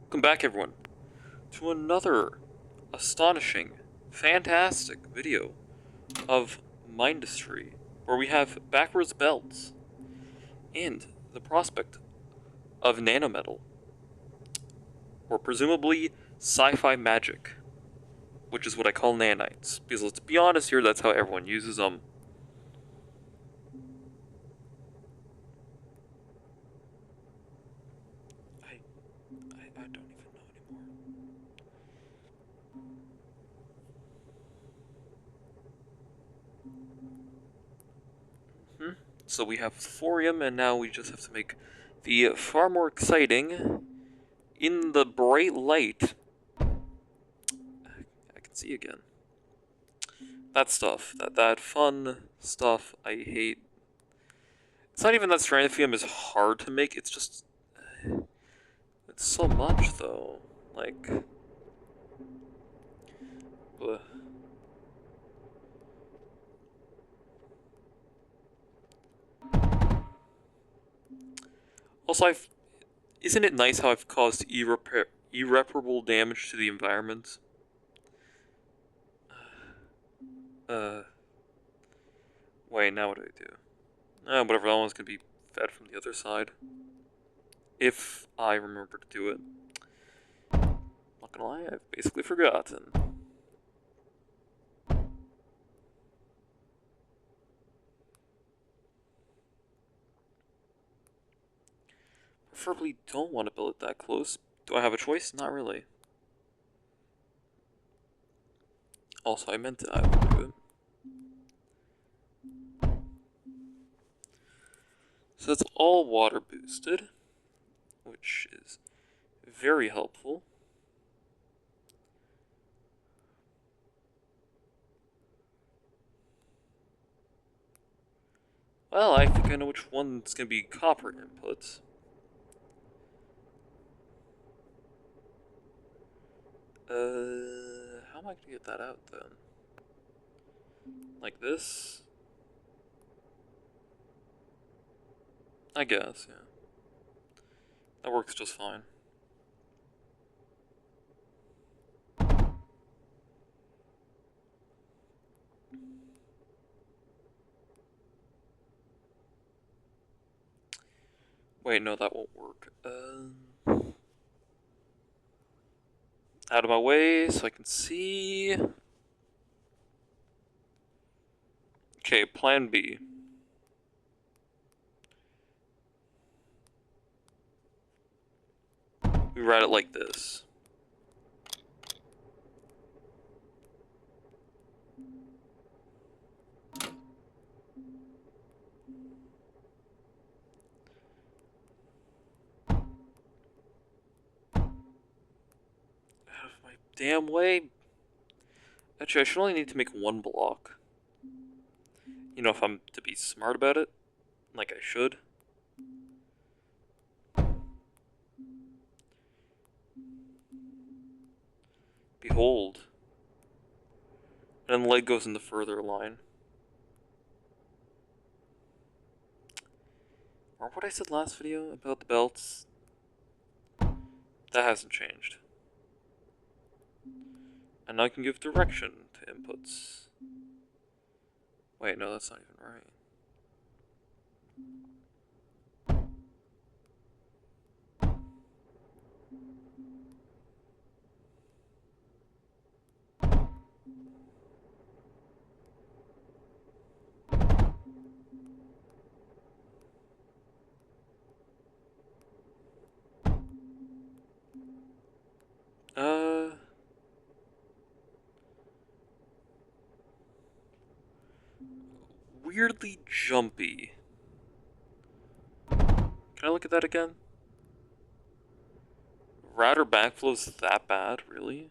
Welcome back, everyone, to another astonishing, fantastic video of Mindustry, where we have backwards belts and the prospect of nanometal, or presumably sci-fi magic, which is what I call nanites, because let's be honest here, that's how everyone uses them. I don't even know anymore. So we have thorium, and now we just have to make the far more exciting, in the bright light, I can see again. That stuff, that fun stuff I hate. It's not even that strontium is hard to make, it's just, it's so much though. Like, ugh. Also, isn't it nice how I've caused irreparable damage to the environment? Uh, wait, now what do I do? Whatever, that one's gonna be fed from the other side. If I remember to do it. Not gonna lie, I've basically forgotten. Preferably don't want to build it that close. Do I have a choice? Not really. Also, I meant I would do it. So that's all water boosted, which is very helpful. Well, I think I know which one's going to be copper inputs. How am I going to get that out then? Like this? I guess, yeah. That works just fine. Wait, no, that won't work. Out of my way so I can see. Okay, plan B. We write it like this. Out of my damn way. Actually, I should only need to make one block. You know, if I'm to be smart about it, like I should. Behold. And then the leg goes in the further line. Or what I said last video about the belts. That hasn't changed. And I can give direction to inputs. Wait, no, that's not even right. Weirdly jumpy. Can I look at that again? Router backflow's that bad, really?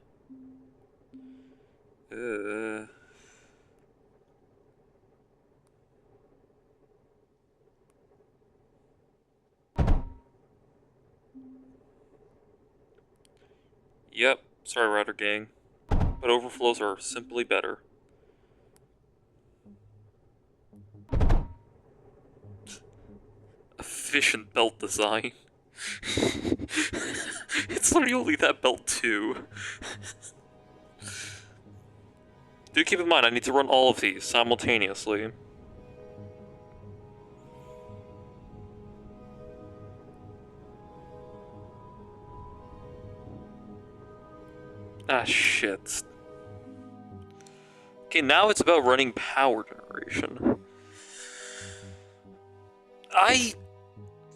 Yep, sorry router gang. But overflows are simply better. Efficient belt design. It's literally only that belt too. Do keep in mind, I need to run all of these simultaneously. Ah, shit. Okay, now it's about running power generation. I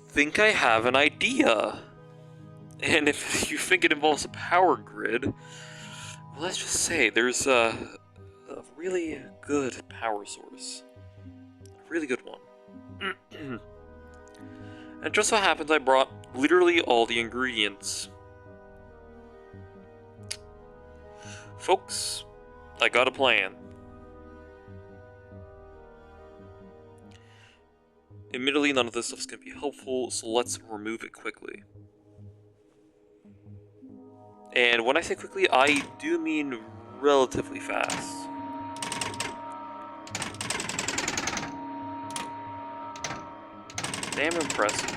think I have an idea. And if you think it involves a power grid, well, let's just say there's a really good power source. A really good one. And it just so happens I brought literally all the ingredients. Folks, I got a plan. Admittedly, none of this stuff's gonna be helpful, so let's remove it quickly. And when I say quickly, I do mean relatively fast. Damn impressive.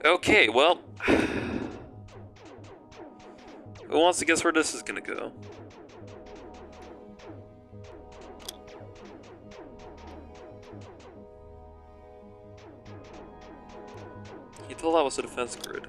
Okay, well... who wants to guess where this is gonna go? You told that was a defense grid.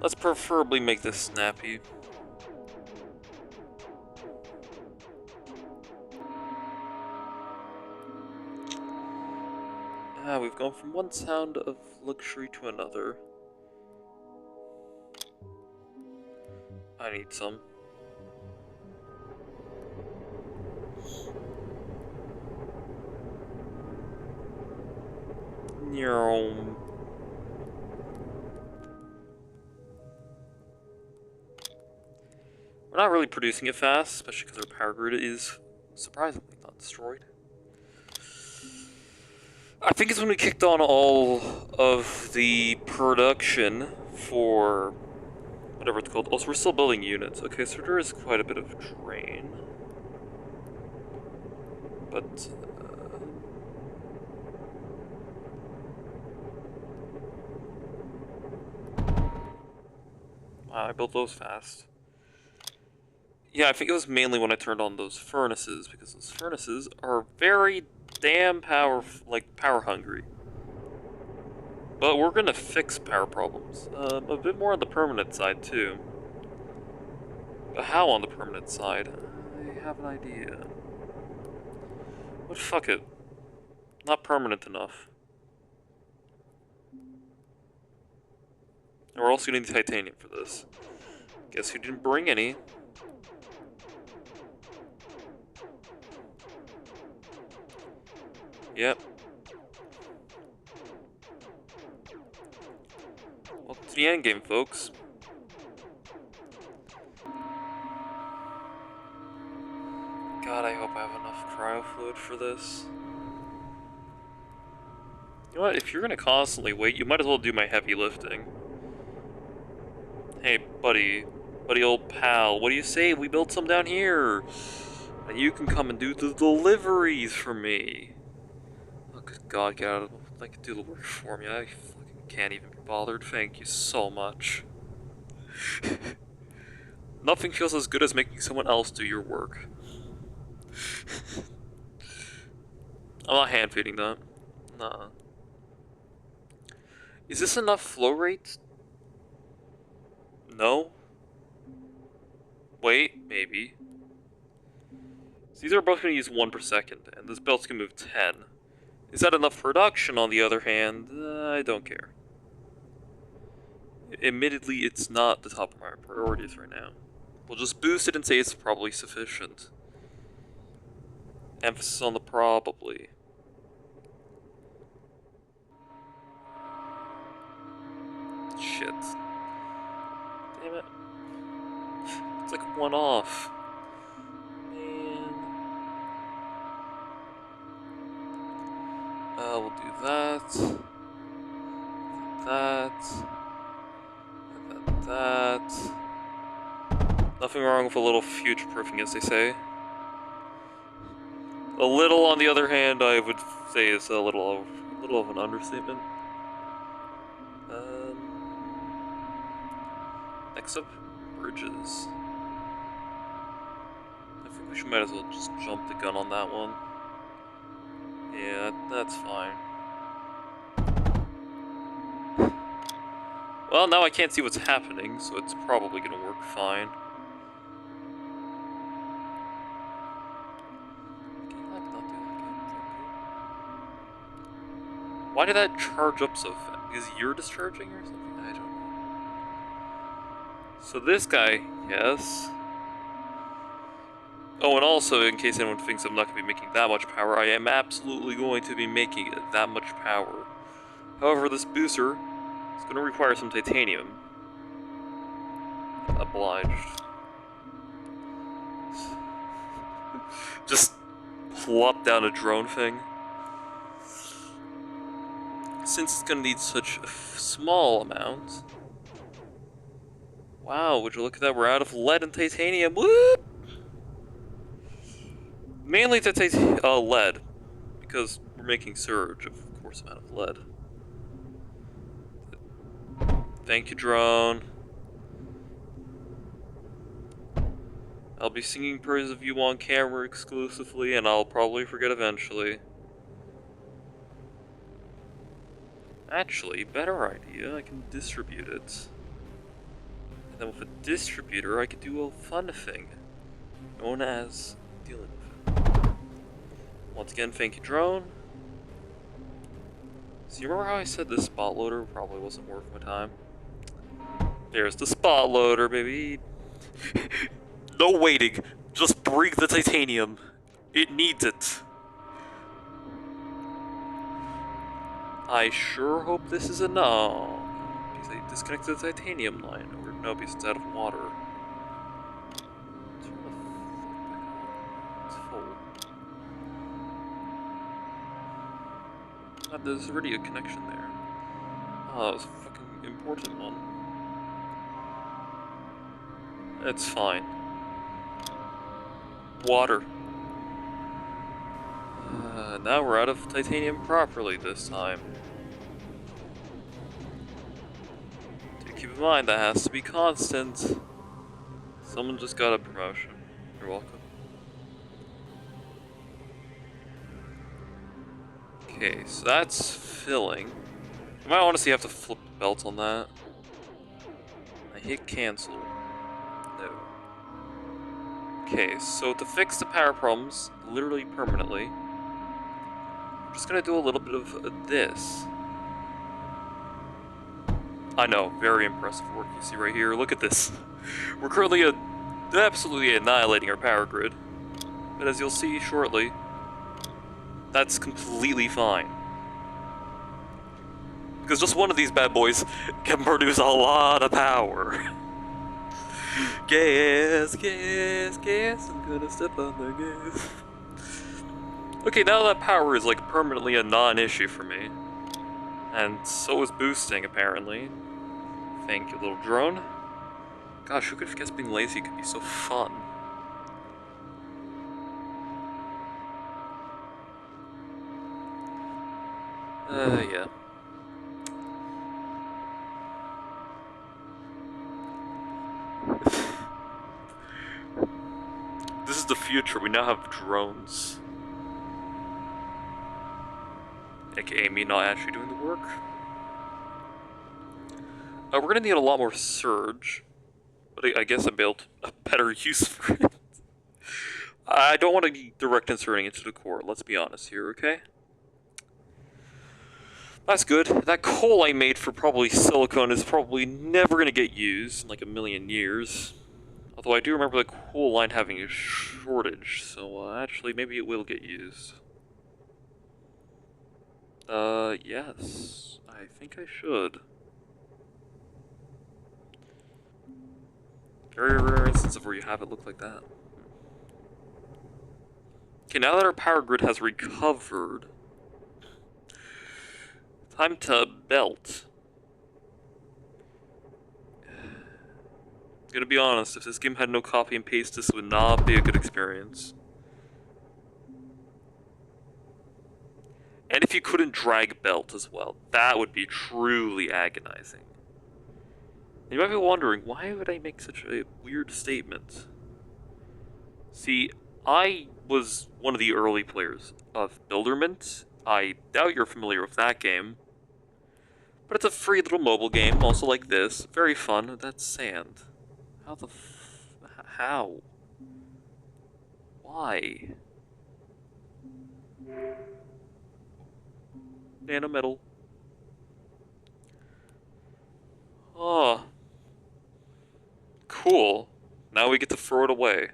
Let's preferably make this snappy. We've gone from one sound of luxury to another. I need some. We're not really producing it fast, especially because our power grid is surprisingly not destroyed. I think it's when we kicked on all of the production for whatever it's called. Also, we're still building units. Okay, so there is quite a bit of drain. But... wow, I built those fast. Yeah, I think it was mainly when I turned on those furnaces, because those furnaces are very damn power hungry. But we're gonna fix power problems. A bit more on the permanent side, too. But how on the permanent side? I have an idea. But fuck it. Not permanent enough. And we're also gonna need titanium for this. Guess who didn't bring any? Yep. Welcome to the endgame, folks. God, I hope I have enough cryo fluid for this. You know what, if you're gonna constantly wait, you might as well do my heavy lifting. Hey, buddy old pal, what do you say we build some down here? And you can come and do the deliveries for me. Oh, good God, get out of the... I can do the work for me. I fucking can't even be bothered. Thank you so much. Nothing feels as good as making someone else do your work. I'm not hand feeding that. Nah. Is this enough flow rate? No? Wait, maybe. So these are both going to use 1 per second, and this belt's going to move 10. Is that enough production, on the other hand? I don't care. Admittedly, it's not the top of my priorities right now. We'll just boost it and say it's probably sufficient. Emphasis on the probably. Shit. Damn it. It's like 1 off. Man. We'll do that. That. Nothing wrong with a little future-proofing, as they say. A little, on the other hand, I would say is a little of an understatement. Next up, bridges. I think we might as well just jump the gun on that one. Yeah, that's fine. Well, now I can't see what's happening, so it's probably gonna work fine. Why did that charge up so fast? Because you're discharging or something? I don't know. So this guy, yes. Oh, and also, in case anyone thinks I'm not going to be making that much power, I am absolutely going to be making that much power. However, this booster is going to require some titanium. Obliged. Just plop down a drone thing. Since it's going to need such a small amount. Wow, would you look at that? We're out of lead and titanium. Whoop! Mainly to lead, because we're making surge, of course I'm out of lead. Thank you, drone. I'll be singing praise of you on camera exclusively, and I'll probably forget eventually. Actually, better idea, I can distribute it. And then with a distributor, I could do a fun thing, known as dealing with it. Once again, thank you, drone. So you remember how I said this spot loader probably wasn't worth my time? There's the spot loader, baby. No waiting, just bring the titanium. It needs it. I sure hope this is enough. Because I disconnected the titanium line. Or no, because it's out of water. Turn the fuck back on. It's full. God, there's already a connection there. Oh, that was a fucking important one. It's fine. Water. Now we're out of titanium properly this time. Do keep in mind that has to be constant. Someone just got a promotion. You're welcome. Okay, so that's filling. You might honestly have to flip the belt on that. I hit cancel. No. Okay, so to fix the power problems, literally permanently, I'm just gonna do a little bit of this. I know, very impressive work you see right here. Look at this. We're currently absolutely annihilating our power grid. But as you'll see shortly, that's completely fine. Because just one of these bad boys can produce a lot of power. Gas, gas, gas, I'm gonna step on the gas. Okay, now that power is like permanently a non-issue for me. And so is boosting, apparently. Thank you, little drone. Gosh, who could have guessed being lazy could be so fun? Yeah. This is the future, we now have drones. AKA me not actually doing the work. We're gonna need a lot more surge. But I guess I built a better use for it. I don't want to be direct inserting into the core, let's be honest here, okay? That's good. That coal I made for probably silicone is probably never gonna get used in like a million years. Although I do remember the coal line having a shortage, so actually maybe it will get used. Yes. I think I should. Very rare instance of where you have it look like that. Okay, now that our power grid has recovered, Time to belt. Gonna be honest, if this game had no copy and paste, this would not be a good experience. And if you couldn't drag belt as well, that would be truly agonizing. And you might be wondering, why would I make such a weird statement? See, I was one of the early players of Builderment. I doubt you're familiar with that game. But it's a free little mobile game, also like this. Very fun. That's sand. How the how? Why? Nanometal. Oh. Cool. Now we get to throw it away.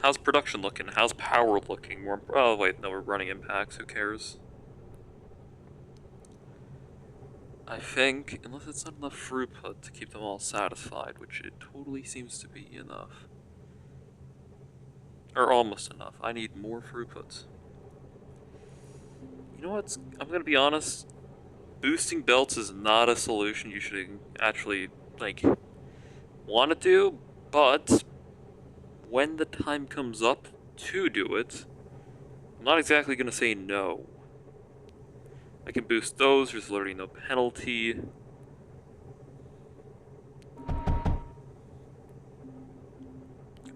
How's production looking? How's power looking? Oh wait, no, we're running impacts. Who cares? I think, unless it's not enough throughput to keep them all satisfied, which it totally seems to be enough. Or almost enough. I need more throughput. You know what? I'm gonna be honest. Boosting belts is not a solution you should actually, like, want to do, but when the time comes up to do it, I'm not exactly gonna say no. I can boost those, there's literally no penalty.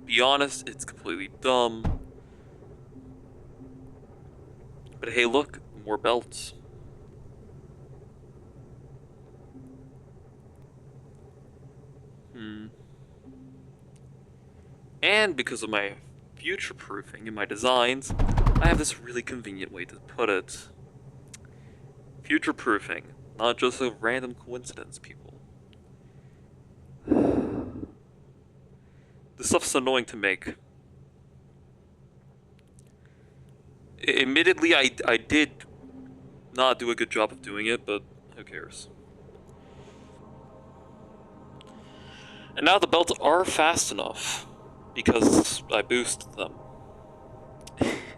Be honest, it's completely dumb. But hey, look, more belts. And because of my future-proofing in my designs, I have this really convenient way to put it. Future-proofing, not just a random coincidence, people. This stuff's annoying to make. Admittedly, I did not do a good job of doing it, but who cares? And now the belts are fast enough, because I boosted them.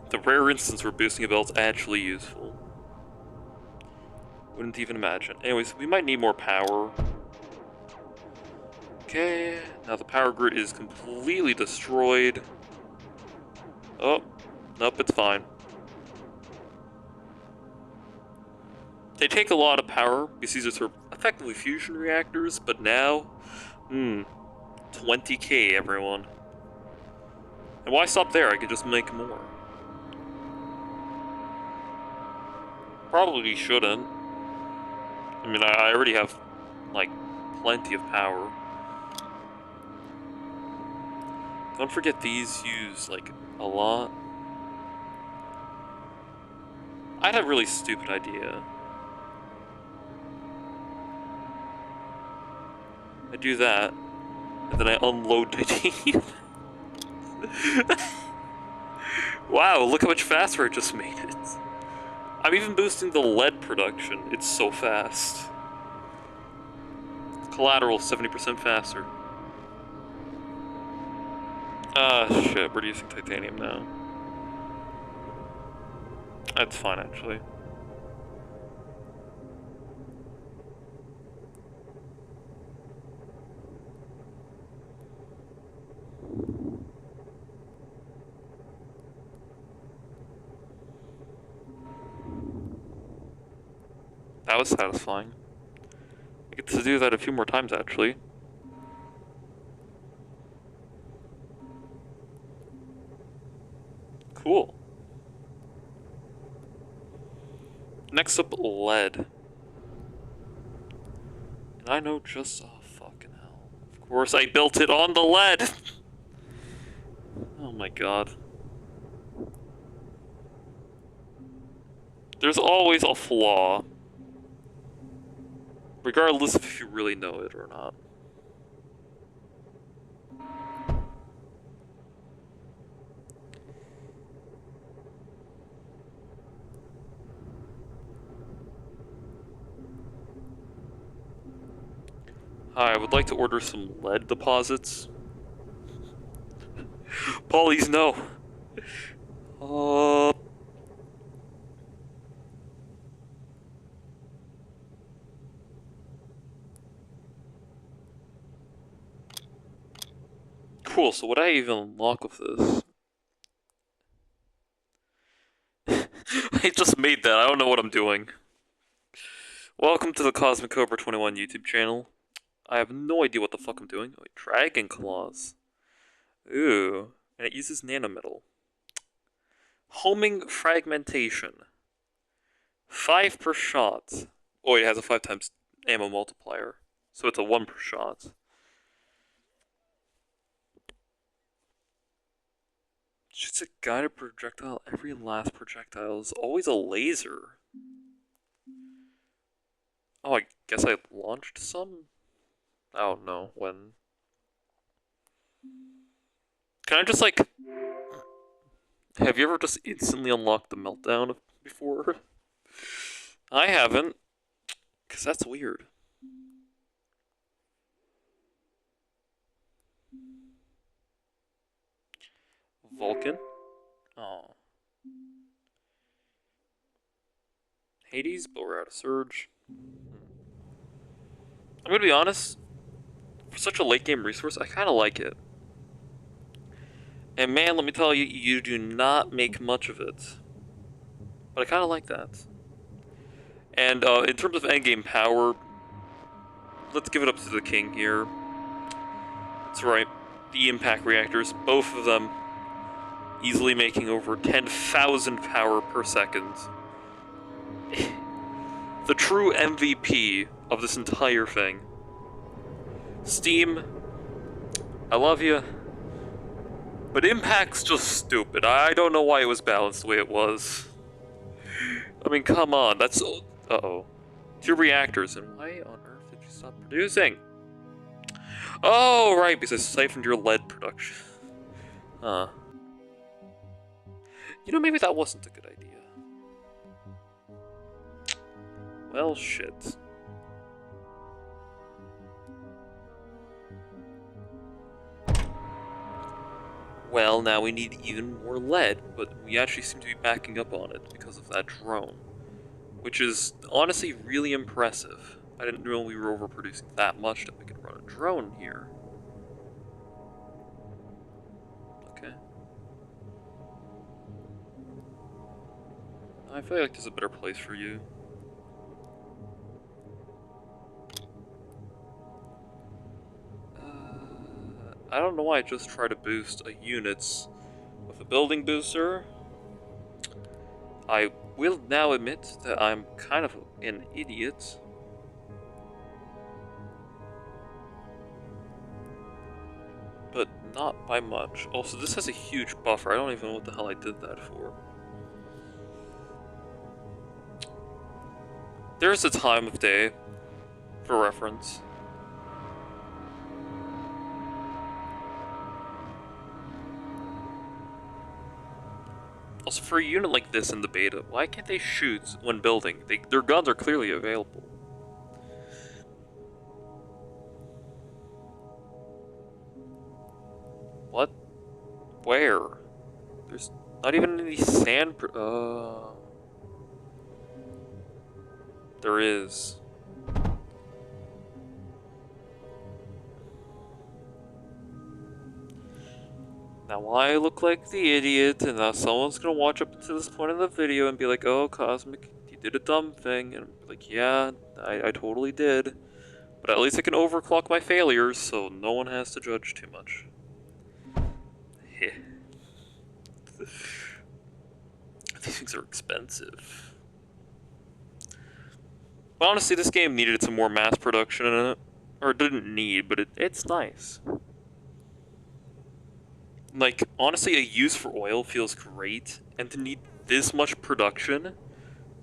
The rare instance where boosting a belt's actually useful. Wouldn't even imagine. Anyways, we might need more power. Okay, now the power grid is completely destroyed. Oh, nope, it's fine. They take a lot of power, because these are sort of effectively fusion reactors, but now, 20k, everyone. And why stop there? I could just make more. Probably shouldn't. I mean, I already have, like, plenty of power. Don't forget these use, like, a lot. I had a really stupid idea. I do that, and then I unload titanium. Wow, look how much faster I just made it. I'm even boosting the lead production. It's so fast. Collateral 70% faster. Ah, shit, we're using titanium now. That's fine, actually. That was satisfying. I get to do that a few more times, actually. Cool. Next up, lead. And I know just... oh, fucking hell. Of course I built it on the lead! Oh my god. There's always a flaw. Regardless if you really know it or not. Hi, I would like to order some lead deposits. Please, no. Uh... Cool, so what I even unlock with this? I just made that, I don't know what I'm doing. Welcome to the Cosmic Cobra 21 YouTube channel. I have no idea what the fuck I'm doing. Oh, Dragon Claws. Ooh. And it uses nanometal. Homing Fragmentation. 5 per shot. Oh, it has a 5 times ammo multiplier. So it's a 1 per shot. Shoots a guided projectile. Every last projectile is always a laser. Oh, I guess I launched some? I don't know when. Can I just, like... Have you ever just instantly unlocked the meltdown before? I haven't. Because that's weird. Vulcan? Oh. Hades, but we're out of Surge. I'm gonna be honest, for such a late game resource, I kinda like it. And man, let me tell you, you do not make much of it. But I kinda like that. And in terms of endgame power, let's give it up to the king here. That's right, the impact reactors, both of them easily making over 10,000 power per second. The true MVP of this entire thing. Steam, I love you, but Impact's just stupid. I don't know why it was balanced the way it was. I mean, come on, that's... Uh-oh. 2 reactors, and why on earth did you stop producing? Oh, right, because I siphoned your lead production. Huh. You know, maybe that wasn't a good idea. Well, shit. Well, now we need even more lead, but we actually seem to be backing up on it because of that drone. Which is honestly really impressive. I didn't know we were overproducing that much that we could run a drone here. Okay. I feel like there's a better place for you. I don't know why I just tried to boost a unit with a building booster. I will now admit that I'm kind of an idiot. But not by much. Also, this has a huge buffer. I don't even know what the hell I did that for. There's a time of day, for reference. Also, for a unit like this in the beta, why can't they shoot when building? Their guns are clearly available. What? Where? There's not even any sand. There is. Now I look like the idiot, and now someone's gonna watch up to this point in the video and be like, "Oh, Cosmic, you did a dumb thing," and I'm like, "Yeah, I totally did." But at least I can overclock my failures, so no one has to judge too much. These things are expensive. But honestly, this game needed some more mass production in it. Or it didn't need, but it's nice. Like, honestly, a use for oil feels great, and to need this much production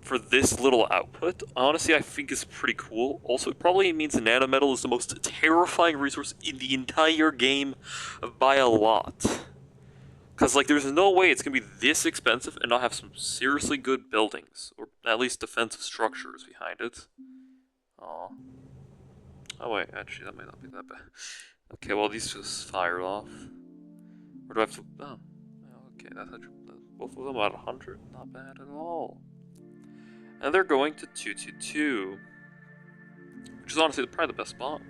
for this little output, honestly, I think is pretty cool. Also, it probably means nanometal is the most terrifying resource in the entire game by a lot. Because, like, there's no way it's going to be this expensive and not have some seriously good buildings, or at least defensive structures behind it. Aw. Oh wait, actually that might not be that bad. Okay, well these just fired off. Or do I have to... Oh. Okay, that's actually... Both of them at 100? Not bad at all. And they're going to 222. Which is honestly probably the best spot.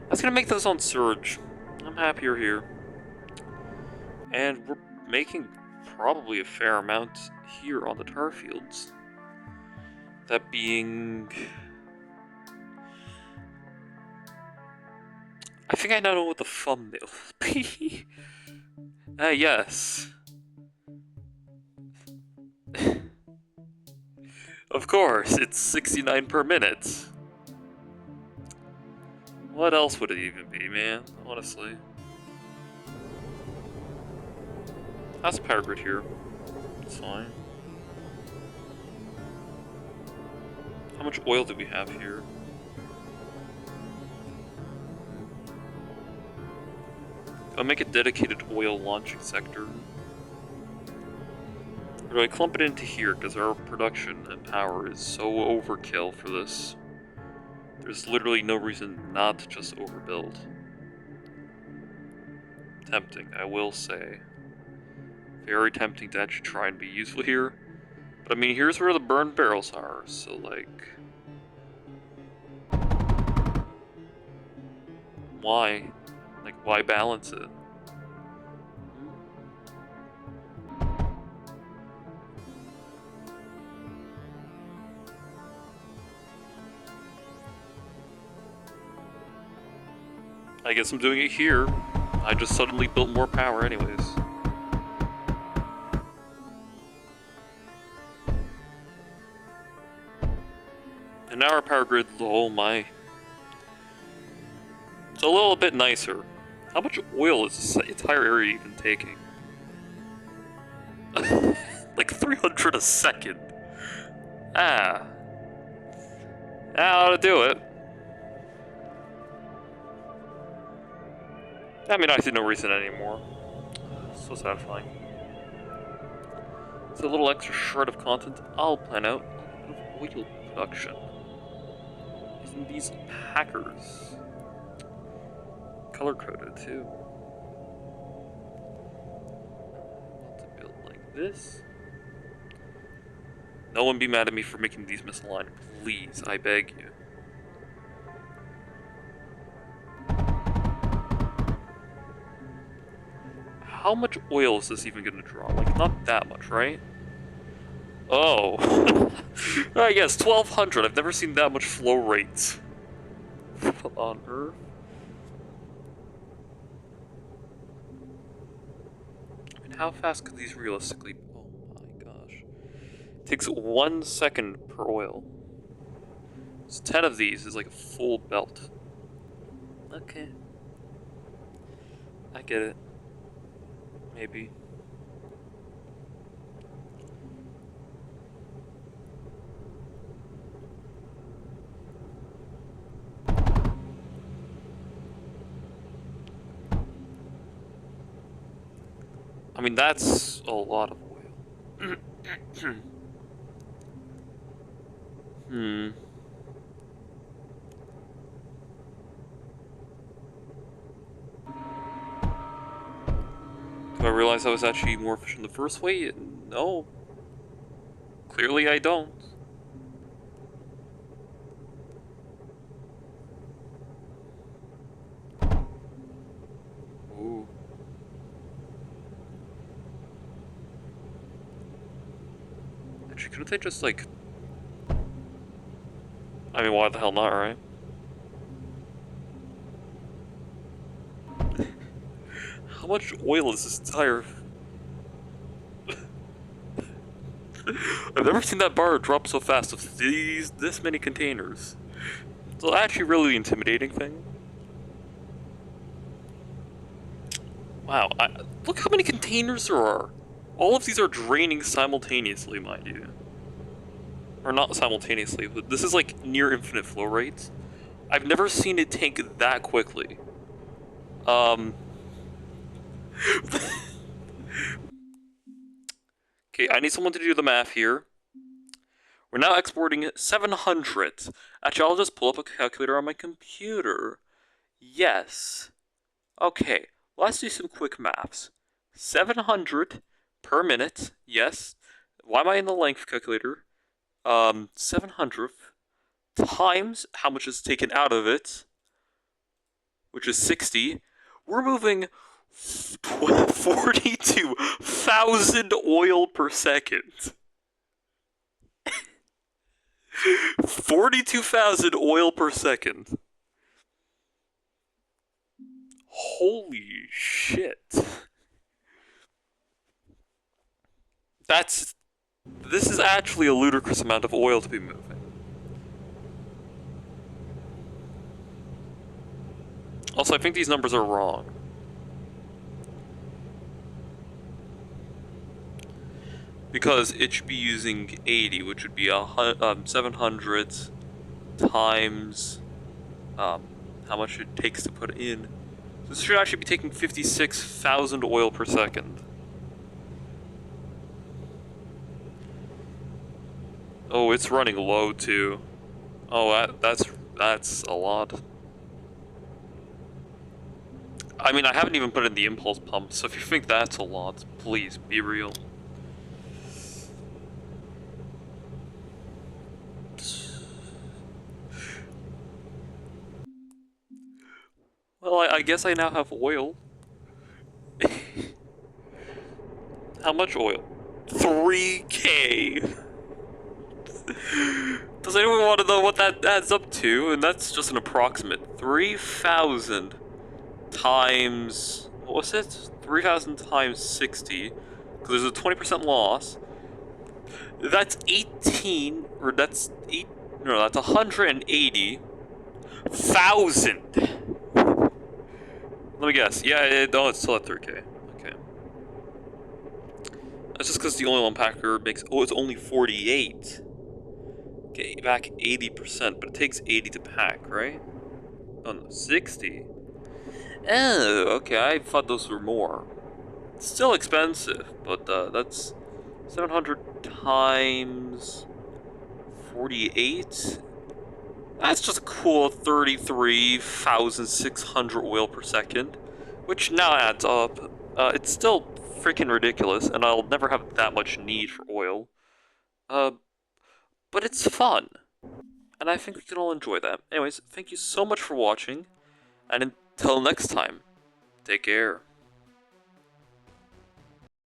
That's gonna make those on Surge. I'm happier here. And we're making probably a fair amount here on the tar fields. That being... I think I now know what the thumbnail will be. Yes. Of course, it's 69 per minute. What else would it even be, man? Honestly. That's a power grid here. It's fine. How much oil do we have here? I'll make a dedicated oil launching sector. Or do I clump it into here because our production and power is so overkill for this? There's literally no reason not to just overbuild. Tempting, I will say. Very tempting to actually try and be useful here. But I mean, here's where the burned barrels are, so like... Why? Like, why balance it? I guess I'm doing it here. I just suddenly built more power anyways. And now our power grid, oh my. It's a little bit nicer. How much oil is this entire area even taking? Like 300 a second. Ah. That ought to do it. I mean, I see no reason anymore. So satisfying. It's a little extra shred of content. I'll plan out a bit of oil production. Using these packers. Color coded too. To build like this. No one be mad at me for making these misaligned, please, I beg you. How much oil is this even gonna draw? Like, not that much, right? Oh. Yes, 1200. I've never seen that much flow rates. What on earth? I mean, how fast could these realistically... Oh my gosh. It takes 1 second per oil. So 10 of these is like a full belt. Okay. I get it. Maybe. I mean, that's a lot of oil. Do I realize I was actually more efficient the first way? No. Clearly I don't. Ooh. Actually, couldn't they just, like... I mean, why the hell not, right? How much oil is this entire... I've never seen that bar drop so fast with this many containers. It's actually really the intimidating thing. Wow, look how many containers there are. All of these are draining simultaneously, mind you. Or not simultaneously, but this is like near infinite flow rates. I've never seen it tank that quickly. Okay, I need someone to do the math here. We're now exporting 700. Actually, I'll just pull up a calculator on my computer. Yes. Okay, let's do some quick maths. 700 per minute, yes. Why am I in the length calculator? 700 times how much is taken out of it, which is 60. We're moving 42,000 oil per second. 42,000 oil per second. Holy shit. This is actually a ludicrous amount of oil to be moving. Also, I think these numbers are wrong. Because it should be using 80, which would be 700 times how much it takes to put in. So this should actually be taking 56,000 oil per second. Oh, it's running low too. Oh, that's a lot. I mean, I haven't even put in the impulse pump, so if you think that's a lot, please be real. Well, I guess I now have oil. How much oil? 3K! Does anyone want to know what that adds up to? And that's just an approximate. 3,000 times... what was it? 3,000 times 60. Because there's a 20% loss. That's 18... or that's 8... no, that's 180,000! Let me guess. Yeah, no, it's still at 3K. Okay. That's just because the oil unpacker makes... oh, it's only 48. Okay, back 80%, but it takes 80 to pack, right? Oh no, 60? Oh, okay, I thought those were more. It's still expensive, but that's 700 times 48? That's just a cool 33,600 oil per second, which now adds up. It's still freaking ridiculous, and I'll never have that much need for oil. But it's fun. And I think we can all enjoy that. Anyways, thank you so much for watching, and until next time, take care.